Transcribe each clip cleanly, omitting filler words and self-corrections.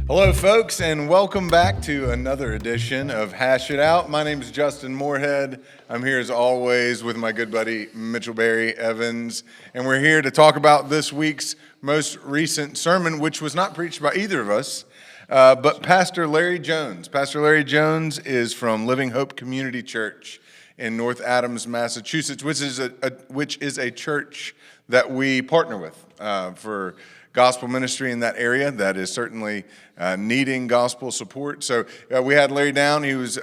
Hello, folks, and welcome back to another edition of Hash It Out. My name is Justin Moorhead. I'm here as always with my good buddy Mitchell Barry Evans, and we're here to talk about this week's most recent sermon, which was not preached by either of us, but Pastor Larry Jones. Pastor Larry Jones is from Living Hope Community Church in North Adams, Massachusetts, which is a church that we partner with for gospel ministry in that area that is certainly needing gospel support. So we had Larry down. He was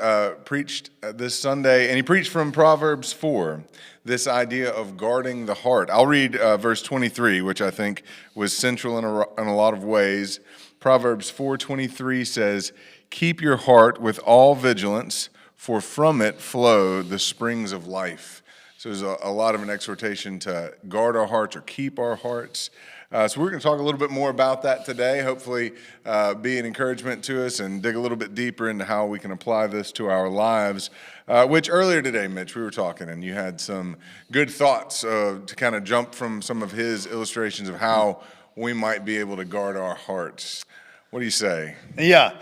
preached this Sunday, and he preached from Proverbs 4, this idea of guarding the heart. I'll read verse 23, which I think was central in a lot of ways. Proverbs 4:23 says, "Keep your heart with all vigilance, for from it flow the springs of life." So there's a lot of an exhortation to guard our hearts or keep our hearts. So we're going to talk a little bit more about that today, hopefully be an encouragement to us and dig a little bit deeper into how we can apply this to our lives, which earlier today, Mitch, we were talking, and you had some good thoughts to kind of jump from some of his illustrations of how we might be able to guard our hearts. What do you say? Yeah,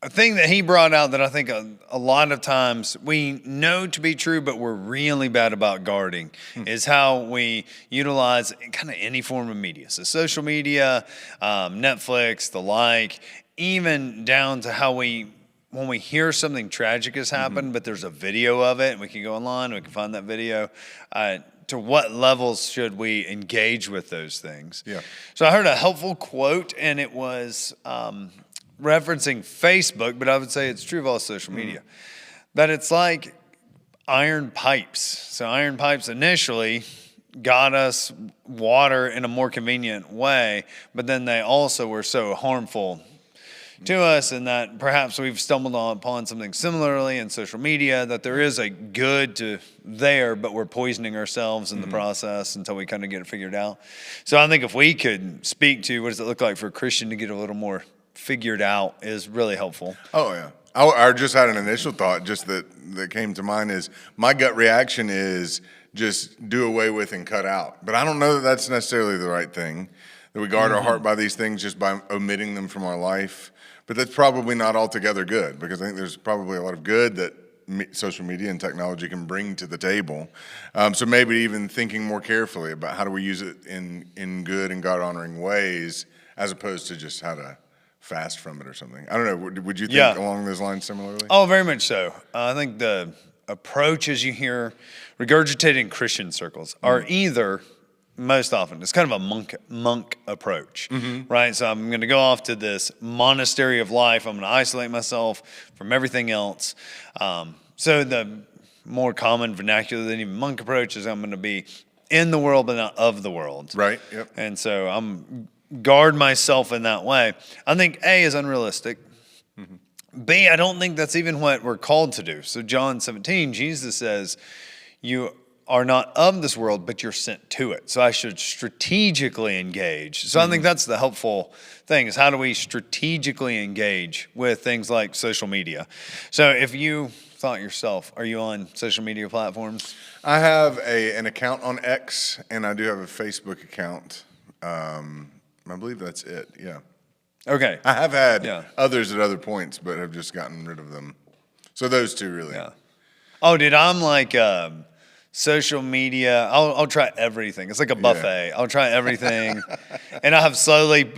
a thing that he brought out that I think a lot of times we know to be true, but we're really bad about guarding, is how we utilize kind of any form of media. So social media, Netflix, the like, even down to how when we hear something tragic has happened, but there's a video of it, and we can go online, and we can find that video, to what levels should we engage with those things? Yeah. So I heard a helpful quote, and it was referencing Facebook, but I would say it's true of all social media, that it's like iron pipes. So iron pipes initially got us water in a more convenient way, but then they also were so harmful to us, and that perhaps we've stumbled upon something similarly in social media, that there is a good to there, but we're poisoning ourselves in the process until we kind of get it figured out. So I think if we could speak to what does it look like for a Christian to get a little more figured out is really helpful. Oh, yeah. I just had an initial thought just that came to mind is my gut reaction is just do away with and cut out. But I don't know that that's necessarily the right thing, that we guard our heart by these things just by omitting them from our life. But that's probably not altogether good, because I think there's probably a lot of good that social media and technology can bring to the table. So maybe even thinking more carefully about how do we use it in good and God-honoring ways, as opposed to just how to fast from it or something. I don't know. Would you think along those lines similarly? Oh, very much so. I think the approaches you hear regurgitated in Christian circles are either, most often, it's kind of a monk approach, right? So I'm going to go off to this monastery of life. I'm going to isolate myself from everything else. So the more common vernacular than even monk approach is I'm going to be in the world but not of the world. Right, yep. And so I'm guard myself in that way. I think A is unrealistic. B, I don't think that's even what we're called to do. So John 17, Jesus says, you are not of this world, but you're sent to it. So I should strategically engage. So I think that's the helpful thing, is how do we strategically engage with things like social media? So if you thought yourself, are you on social media platforms? I have an account on X, and I do have a Facebook account. I believe that's it, yeah. Okay. I have had others at other points, but have just gotten rid of them. So those two, really. Yeah. Oh, dude, I'm like social media. I'll try everything. It's like a buffet. I'll try everything. And I have slowly,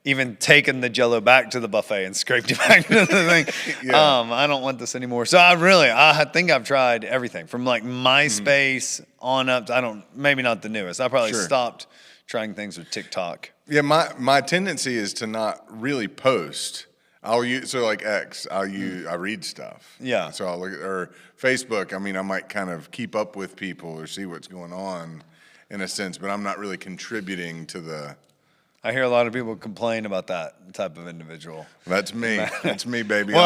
even taken the Jell-O back to the buffet and scraped it back into the thing. I don't want this anymore. So I think I've tried everything from like MySpace on up to, maybe not the newest. I probably stopped trying things with TikTok. Yeah, my tendency is to not really post. I'll use, so like X, I read stuff. Yeah. So I'll look at, or Facebook, I might kind of keep up with people or see what's going on in a sense, but I'm not really contributing to the. I hear a lot of people complain about that type of individual. That's me. That's me, baby. Well,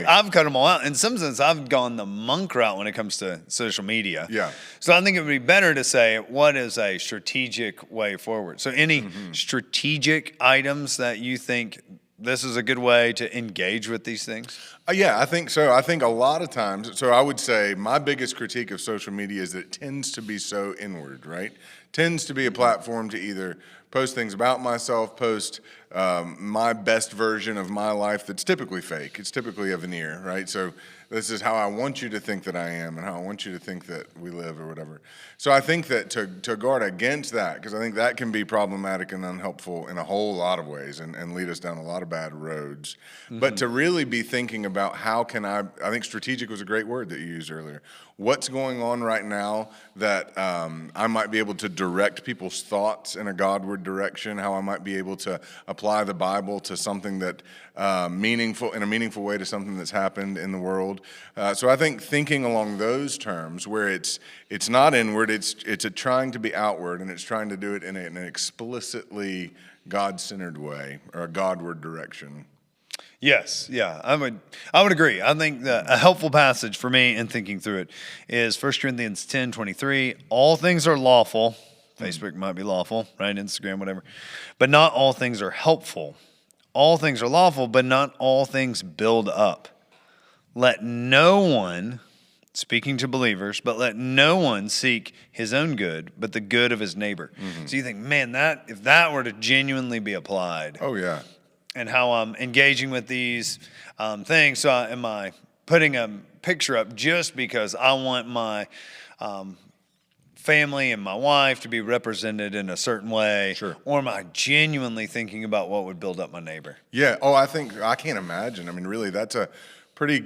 I've cut them all out. In some sense, I've gone the monk route when it comes to social media. Yeah. So I think it would be better to say, what is a strategic way forward? So any strategic items that you think this is a good way to engage with these things? Yeah, I think so. I think a lot of times, so I would say my biggest critique of social media is that it tends to be so inward, right? Tends to be a platform to either post things about myself, post my best version of my life that's typically fake. It's typically a veneer, right? So this is how I want you to think that I am and how I want you to think that we live or whatever. So I think that to guard against that, because I think that can be problematic and unhelpful in a whole lot of ways and lead us down a lot of bad roads. But to really be thinking about how can I think strategic was a great word that you used earlier. What's going on right now that I might be able to direct people's thoughts in a Godward direction, how I might be able to apply the Bible to something that meaningful in a meaningful way to something that's happened in the world. So I think thinking along those terms, where it's not inward, it's trying to be outward, and it's trying to do it in an explicitly God-centered way or a Godward direction. Yes, yeah, I would agree. I think that a helpful passage for me in thinking through it is 1 Corinthians 10:23. All things are lawful. Facebook might be lawful, right? Instagram, whatever. But not all things are helpful. All things are lawful, but not all things build up. Let no one, speaking to believers, but let no one seek his own good, but the good of his neighbor. So you think, man, that if that were to genuinely be applied. Oh, yeah. And how I'm engaging with these things. So am I putting a picture up just because I want my family and my wife to be represented in a certain way? Sure. Or am I genuinely thinking about what would build up my neighbor? Yeah. Oh, I can't imagine. I mean, really, that's a pretty,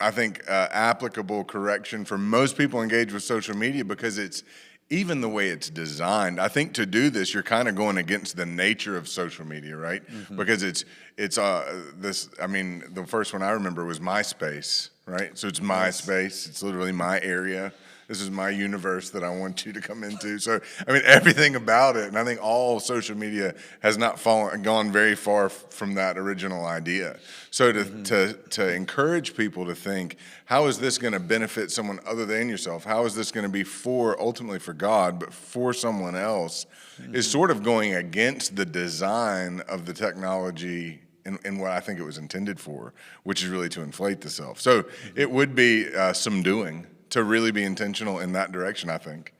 I think, applicable correction for most people engaged with social media, because it's even the way it's designed. I think to do this, you're kind of going against the nature of social media, right? Because it's this. I mean, the first one I remember was MySpace, right? So it's my space. It's literally my area. This is my universe that I want you to come into. So, I mean, everything about it, and I think all social media has not gone very far from that original idea. So to encourage people to think, how is this going to benefit someone other than yourself? How is this going to be ultimately for God, but for someone else, is sort of going against the design of the technology in what I think it was intended for, which is really to inflate the self. So it would be some doing to really be intentional in that direction, I think.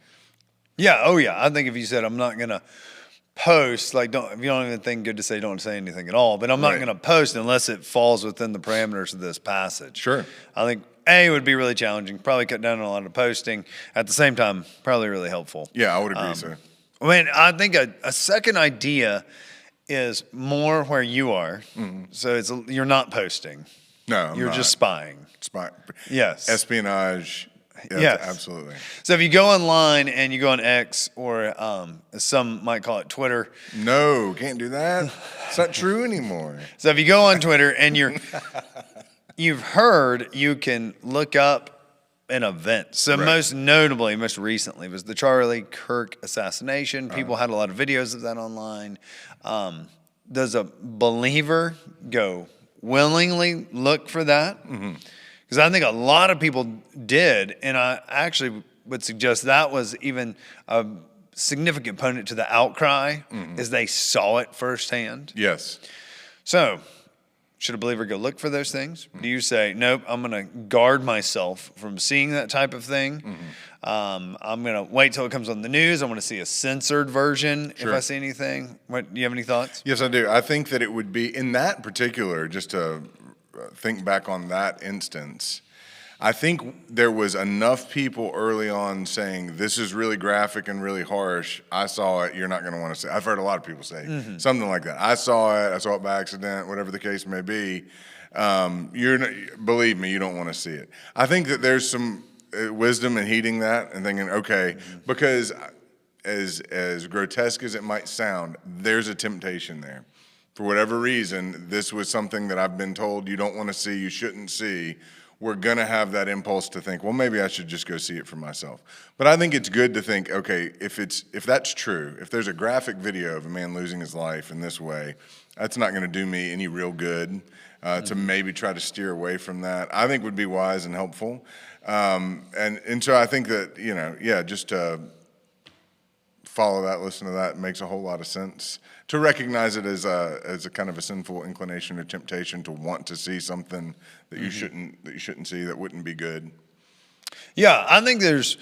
Yeah, oh yeah. I think if you said I'm not gonna post, if you don't even think good to say, don't say anything at all. But I'm not gonna post unless it falls within the parameters of this passage. Sure. I think it would be really challenging. Probably cut down on a lot of posting. At the same time, probably really helpful. Yeah, I would agree. So. I mean, I think a second idea is more where you are. So you're not posting. No, you're just spying. Yes. Espionage. Yeah, yes, absolutely. So if you go online and you go on X, or some might call it Twitter. No, can't do that. It's not true anymore. So if you go on Twitter and you've heard you can look up an event. So most recently was the Charlie Kirk assassination. People had a lot of videos of that online. Does a believer go willingly look for that? Because I think a lot of people did, and I actually would suggest that was even a significant component to the outcry, is they saw it firsthand. Yes. So, should a believer go look for those things? Do you say, nope, I'm going to guard myself from seeing that type of thing? I'm going to wait till it comes on the news. I want to see a censored version if I see anything. Do you have any thoughts? Yes, I do. I think that it would be, in that particular, just to think back on that instance, I think there was enough people early on saying, this is really graphic and really harsh. I saw it. You're not going to want to see it. I've heard a lot of people say something like that. I saw it by accident, whatever the case may be. Believe me, you don't want to see it. I think that there's some wisdom in heeding that and thinking, okay, because as grotesque as it might sound, there's a temptation there. For whatever reason, this was something that I've been told you don't want to see, you shouldn't see. We're going to have that impulse to think, well, maybe I should just go see it for myself. But I think it's good to think, okay, if that's true, if there's a graphic video of a man losing his life in this way, that's not going to do me any real good to maybe try to steer away from that. I think would be wise and helpful. And so I think that, just to follow that, listen to that. It makes a whole lot of sense. To recognize it as a kind of a sinful inclination or temptation to want to see something that you shouldn't see, that wouldn't be good. Yeah, I think there's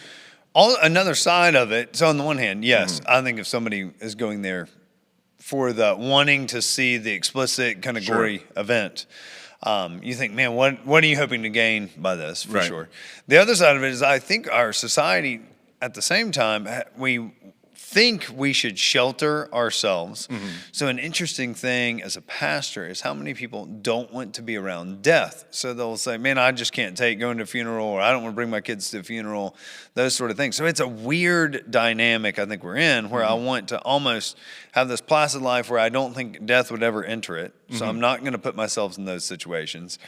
another side of it. So on the one hand, yes, I think if somebody is going there for the wanting to see the explicit kind of gory event, you think, man, what are you hoping to gain by this? For sure. The other side of it is, I think our society, at the same time, we think we should shelter ourselves. So an interesting thing as a pastor is how many people don't want to be around death. So they'll say, man, I just can't take going to a funeral, or I don't want to bring my kids to a funeral, those sort of things. So it's a weird dynamic I think we're in, where I want to almost have this placid life where I don't think death would ever enter it. So I'm not going to put myself in those situations.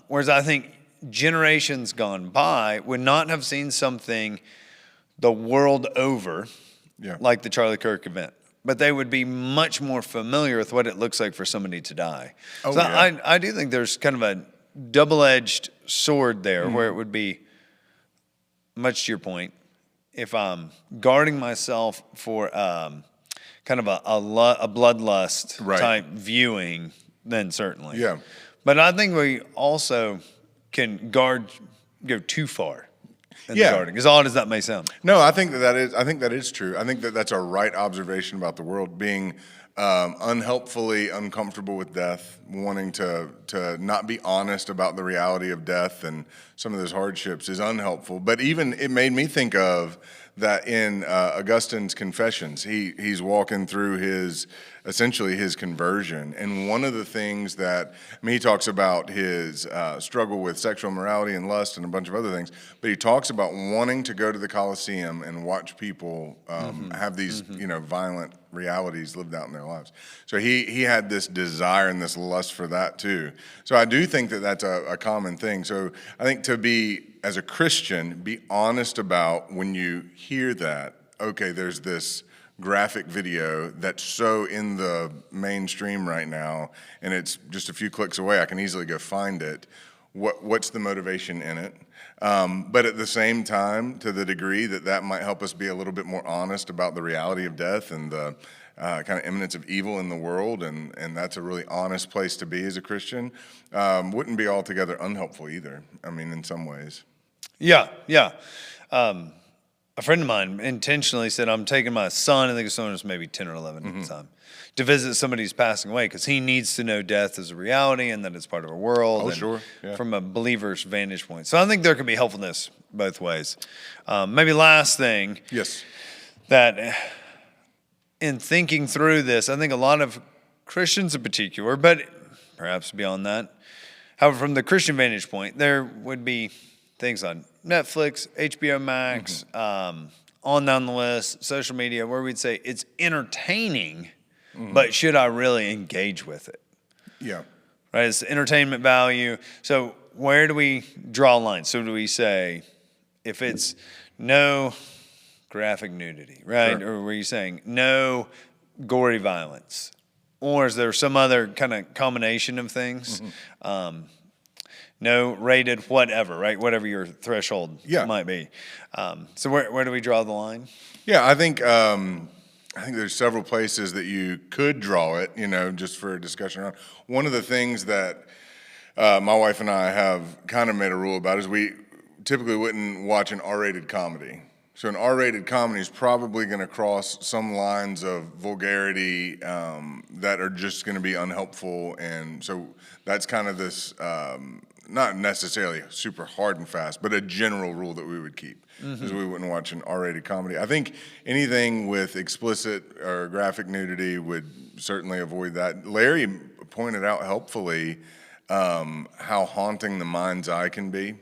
Whereas I think generations gone by would not have seen something the world over, like the Charlie Kirk event, but they would be much more familiar with what it looks like for somebody to die. I do think there's kind of a double-edged sword there, where it would be, much to your point, if I'm guarding myself for kind of a bloodlust type viewing, then certainly. Yeah. But I think we also can go too far. Guarding, as odd as that may sound. No, I think that is true. I think that that's a right observation about the world, being unhelpfully uncomfortable with death, wanting to not be honest about the reality of death and some of those hardships is unhelpful. But even it made me think of that in Augustine's Confessions. He's walking through essentially his conversion, and one of the things that he talks about his struggle with sexual immorality and lust and a bunch of other things, but he talks about wanting to go to the Colosseum and watch people have these violent realities lived out in their lives. So he had this desire and this lust for that too. So I do think that that's a common thing. So I think to be, as a Christian, be honest about when you hear that, okay, there's this graphic video that's so in the mainstream right now, and it's just a few clicks away. I can easily go find it. What's the motivation in it? But at the same time, to the degree that might help us be a little bit more honest about the reality of death and the kind of imminence of evil in the world, and that's a really honest place to be as a Christian, wouldn't be altogether unhelpful either. I mean, in some ways. Yeah. A friend of mine intentionally said, I'm taking my son, I think his son was maybe 10 or 11 at the time, to visit somebody who's passing away, because he needs to know death is a reality and that it's part of our world. Oh, sure. Yeah. From a believer's vantage point. So I think there can be helpfulness both ways. Maybe last thing. Yes. That in thinking through this, I think a lot of Christians in particular, but perhaps beyond that, however, from the Christian vantage point, there would be things on Netflix, HBO Max, on down the list, social media, where we'd say it's entertaining, but should I really engage with it? Yeah. Right, it's entertainment value. So where do we draw a line? So do we say, if it's no graphic nudity, right? Sure. Or were you saying no gory violence? Or is there some other kind of combination of things? No rated whatever, right? Whatever your threshold might be. So where do we draw the line? Yeah, I think there's several places that you could draw it, just for a discussion around. One of the things that my wife and I have kind of made a rule about is we typically wouldn't watch an R-rated comedy. So an R-rated comedy is probably going to cross some lines of vulgarity that are just going to be unhelpful, and so that's kind of this not necessarily super hard and fast, but a general rule that we would keep, is we wouldn't watch an R-rated comedy. I think anything with explicit or graphic nudity would certainly avoid that. Larry pointed out helpfully how haunting the mind's eye can be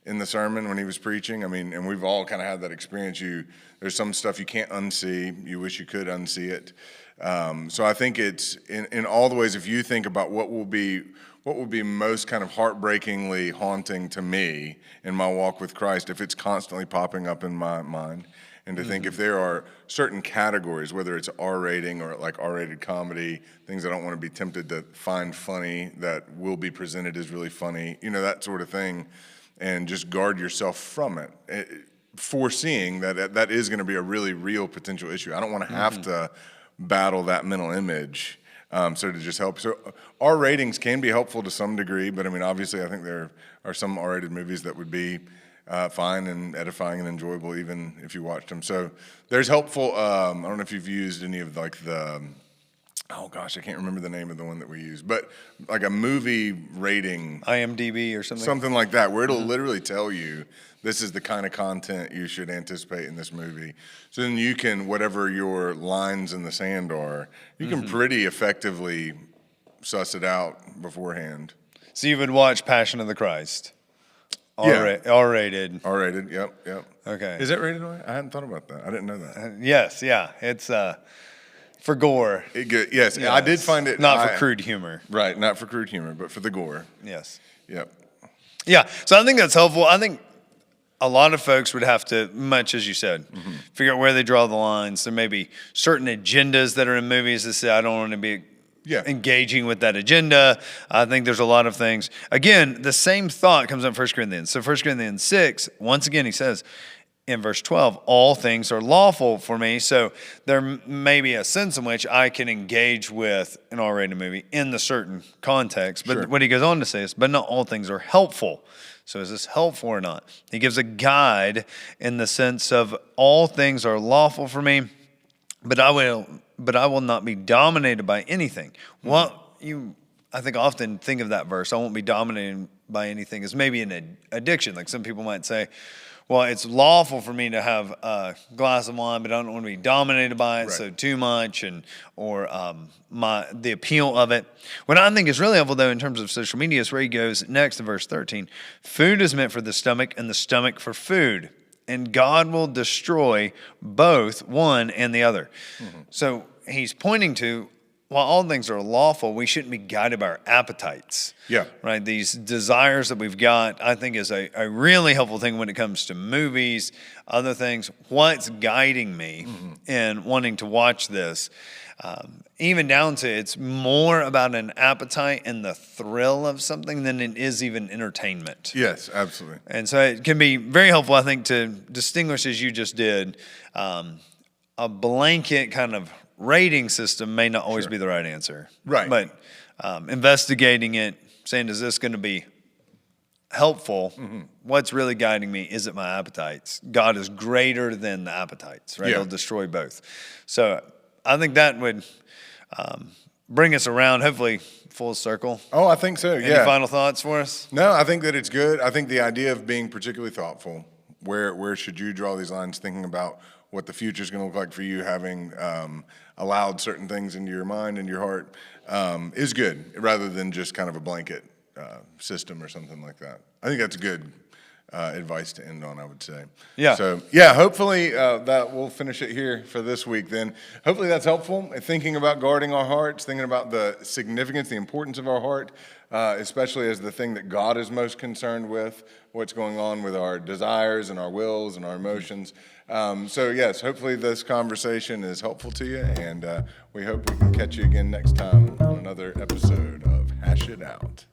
in the sermon when he was preaching. I mean, and we've all kind of had that experience. There's some stuff you can't unsee. You wish you could unsee it. So I think it's in all the ways, if you think about what will be most kind of heartbreakingly haunting to me in my walk with Christ, if it's constantly popping up in my mind, and to think if there are certain categories, whether it's R rating or like R-rated comedy, things I don't want to be tempted to find funny that will be presented as really funny, that sort of thing, and just guard yourself from it. foreseeing that that is going to be a really real potential issue. I don't want to have to battle that mental image. So to just help. So R ratings can be helpful to some degree, but I mean, obviously, I think there are some R-rated movies that would be fine and edifying and enjoyable, even if you watched them. So there's helpful. I don't know if you've used any of like the. Oh gosh, I can't remember the name of the one that we use, but like a movie rating, IMDb or something. something like that, where it'll literally tell you this is the kind of content you should anticipate in this movie. So then you can, whatever your lines in the sand are, you can pretty effectively suss it out beforehand. So you would watch Passion of the Christ. Yeah. R-rated. R-rated, yep. Okay. Is that rated R? I hadn't thought about that. I didn't know that. Yes, yeah. It's for gore. Yes, I did find it. Not for crude humor. Right, not for crude humor, but for the gore. Yes. Yep. Yeah, so I think that's helpful. I think a lot of folks would have to, much as you said, figure out where they draw the lines. There may be certain agendas that are in movies that say, I don't want to be engaging with that agenda. I think there's a lot of things. Again, the same thought comes up in 1 Corinthians. So 1 Corinthians 6, once again, he says in verse 12, all things are lawful for me. So there may be a sense in which I can engage with an R-rated movie in the certain context. But what he goes on to say is, but not all things are helpful. So is this helpful or not? He gives a guide in the sense of all things are lawful for me, but I will not be dominated by anything. What I think often think of that verse, I won't be dominated by anything, as maybe an addiction. Like some people might say, well, it's lawful for me to have a glass of wine, but I don't want to be dominated by it, so too much, or the appeal of it. What I think is really helpful, though, in terms of social media is where he goes next in verse 13. Food is meant for the stomach, and the stomach for food. And God will destroy both one and the other. So he's pointing to, while all things are lawful, we shouldn't be guided by our appetites. Yeah. Right? These desires that we've got, I think, is a really helpful thing when it comes to movies, other things. What's guiding me in wanting to watch this? Even down to it's more about an appetite and the thrill of something than it is even entertainment. Yes, absolutely. And so it can be very helpful, I think, to distinguish, as you just did, a blanket kind of rating system may not always be the right answer. Right. But investigating it, saying, is this going to be helpful? What's really guiding me? Is it my appetites? God is greater than the appetites, right? He'll destroy both. So I think that would bring us around, hopefully full circle. Oh, I think so, Any final thoughts for us? No, I think that it's good. I think the idea of being particularly thoughtful, where should you draw these lines, thinking about what the future is going to look like for you, having allowed certain things into your mind and your heart, is good, rather than just kind of a blanket system or something like that. I think that's good advice to end on, I would say. Yeah. So, yeah, hopefully that we'll finish it here for this week then. Hopefully that's helpful, thinking about guarding our hearts, thinking about the significance, the importance of our heart, especially as the thing that God is most concerned with, what's going on with our desires and our wills and our emotions. So, yes, hopefully this conversation is helpful to you, and we hope we can catch you again next time on another episode of Hash It Out.